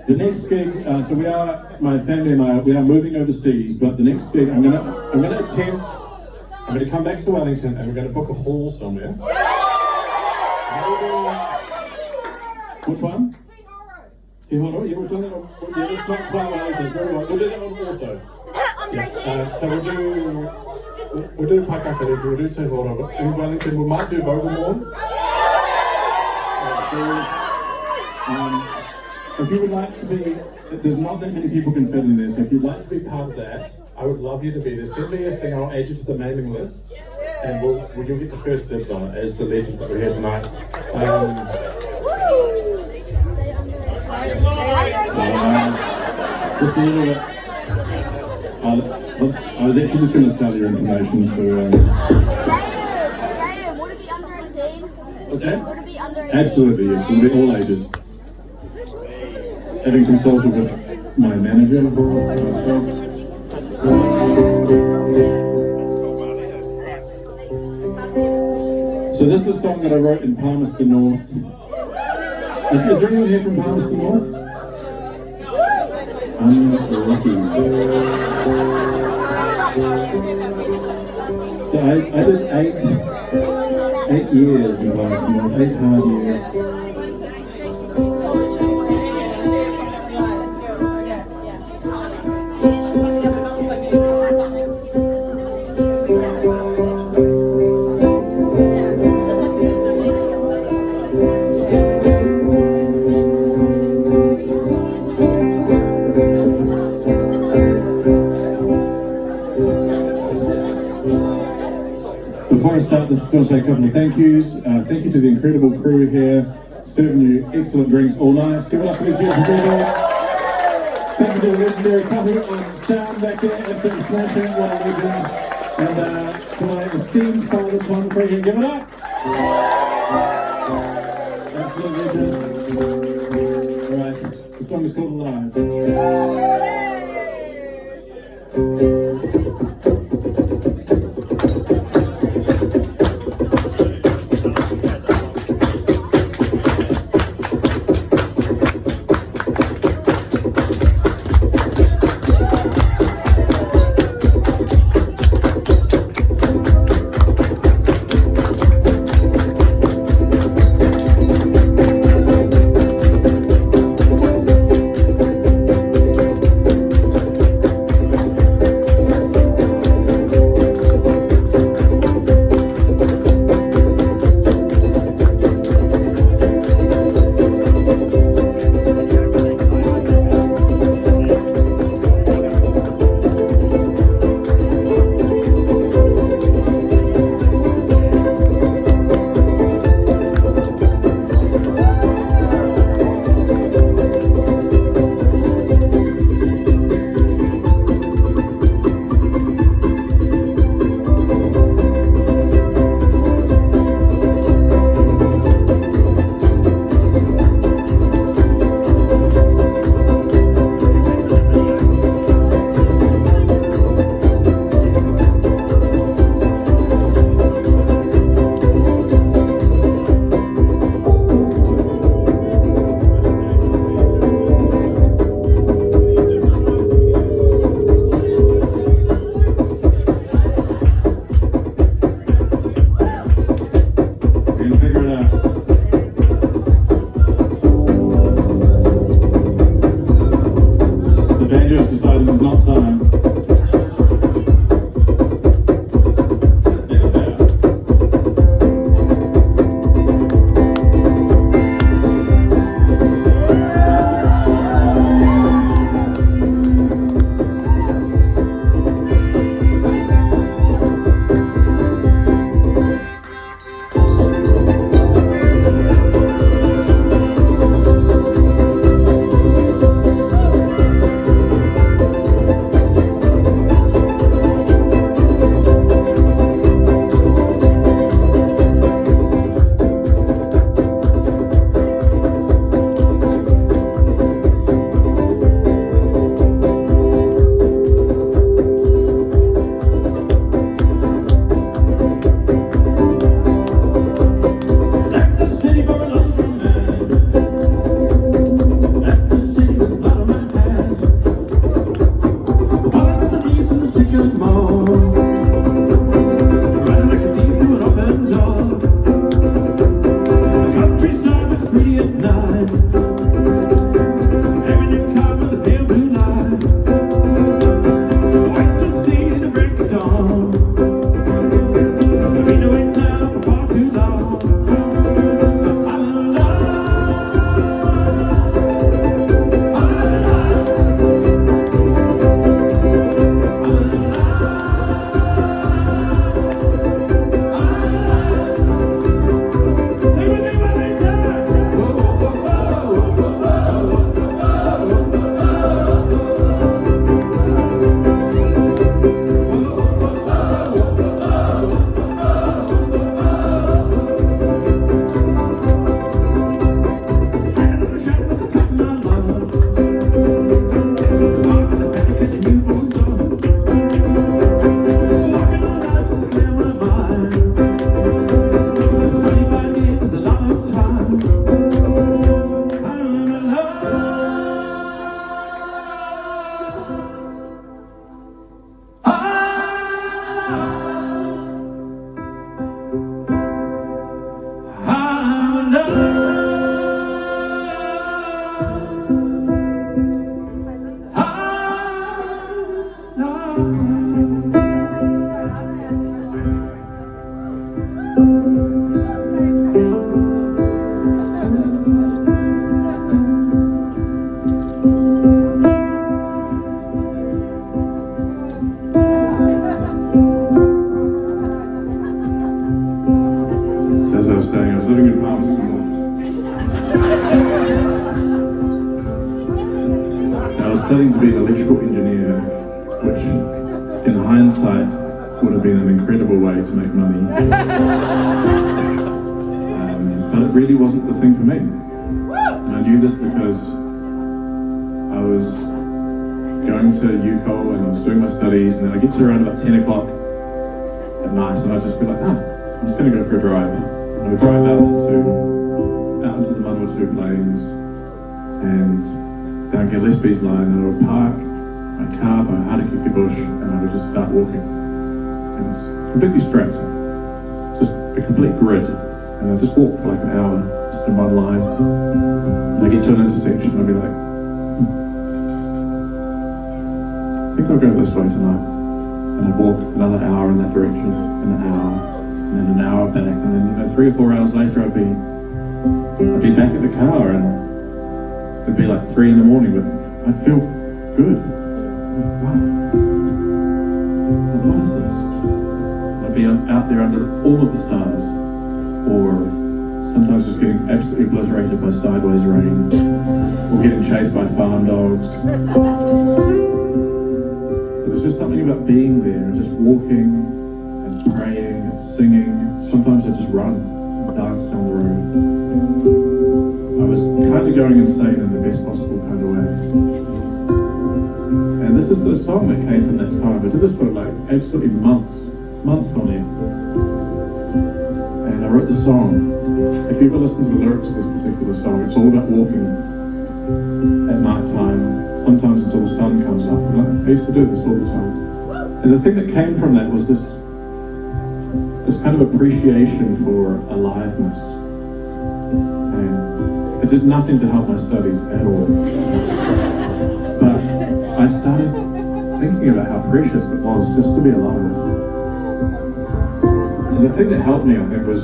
The next gig, so my family and I, we are moving overseas, but the next gig, I'm gonna come back to Wellington and we're gonna book a hall somewhere. Which one? Te Horo? Yeah, we're doing that one. Yeah, it's not quite Wellington, it's very well. We'll do that one also. Yeah, so we'll do Pakakari, we'll do Te Horo, but in Wellington we might do Vogelmorn. If you would like to be, there's not that many people can fit in there, so if you'd like to be part of that, I would love you to be there. Send me a thing, I'll add you to the mailing list, and you'll get the first dibs on it as the legends that we're here tonight. Just a little bit. I was actually just going to sell your information to. GRAEME, would it be under 18? What's that? Would it be under 18? Absolutely, yes. It'll be all ages. Having consulted with my manager for myself. So this is a song that I wrote in Palmerston North. Is there anyone here from Palmerston North? I'm lucky. So I did 8 years in Palmerston North, 8 hard years. Before I start this, I want to say a couple of thank yous. Thank you to the incredible crew here, serving you excellent drinks all night. Give it up for these beautiful people. Thank you to the legendary Kahu on sound back there, absolutely smashing, what a legend. And to my esteemed father, Tom Cregan, give it up. Absolute legend. Alright, the song is called Alive. as I was saying, I was living in Palmerston North. I was studying to be an electrical engineer, which in hindsight would have been an incredible way to make money. But it really wasn't the thing for me. And I knew this because I was going to UCO and I was doing my studies, and then I get to around about 10 o'clock at night and I'd just be like, I'm just going to go for a drive. I would drive out into the Manawatu Plains, and down Gillespie's line, and I would park my car by Harakiki Bush and I would just start walking. And it's completely straight, just a complete grid. And I just walk for like an hour, just in one line. And I get to an intersection and I'd be like, I think I'll go this way tonight. And I'd walk another hour in that direction, and an hour, and then an hour back, and then 3 or 4 hours later I'd be back at the car, and it'd be like 3 in the morning, but I'd feel good. Wow. What is this? I'd be out there under all of the stars, or sometimes just getting absolutely obliterated by sideways rain, or getting chased by farm dogs. But there's just something about being there and just walking and praying and singing. Sometimes I just run and dance down the road. I was kind of going insane in the best possible kind of way. And this is the song that came from that time. I did this for like absolutely months on end. And I wrote the song. If you ever listen to the lyrics of this particular song, it's all about walking at night time, sometimes until the sun comes up. And I used to do this all the time. And the thing that came from that was this kind of appreciation for aliveness. And it did nothing to help my studies at all. But I started thinking about how precious it was just to be alive. And the thing that helped me, I think, was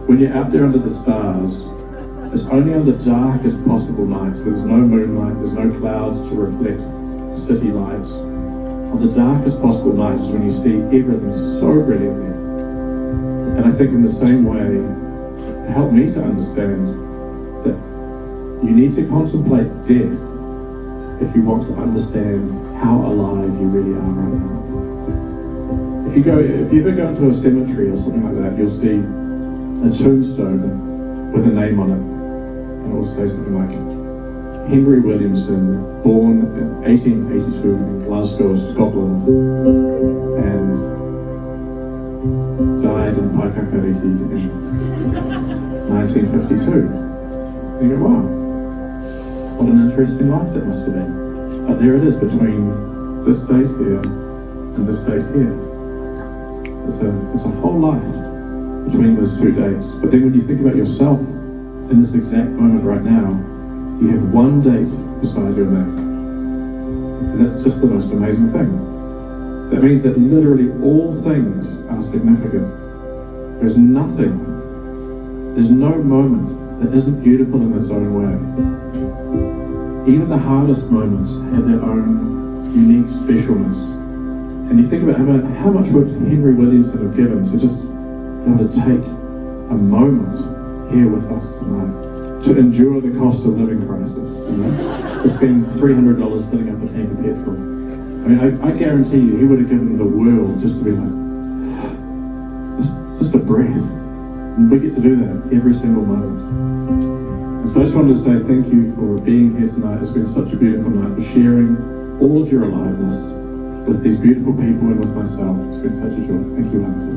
when you're out there under the stars, it's only on the darkest possible nights. There's no moonlight, there's no clouds to reflect city lights. On the darkest possible nights is when you see everything so brilliantly. And I think in the same way, it helped me to understand that you need to contemplate death if you want to understand how alive you really are right now. If you ever go into a cemetery or something like that, you'll see a tombstone with a name on it. And it will say something like, Henry Williamson, born in 1882 in Glasgow, Scotland, and died in Paikakariki in 1952. And you go, wow, what an interesting life that must have been. But there it is between this date here and this date here. It's a whole life between those 2 dates. But then when you think about yourself in this exact moment right now, you have one date beside your name. And that's just the most amazing thing. That means that literally all things are significant. There's nothing, there's no moment that isn't beautiful in its own way. Even the hardest moments have their own unique specialness. And you think about how much would Henry Williamson have given to just be able to take a moment here with us tonight, to endure the cost of living crisis, to spend $300 filling up a tank of petrol. I mean, I guarantee you he would have given the world just to be like, just a breath. And we get to do that every single moment. And so I just wanted to say thank you for being here tonight. It's been such a beautiful night, for sharing all of your aliveness with these beautiful people and with myself. It's been such a joy. Thank you, Hunter.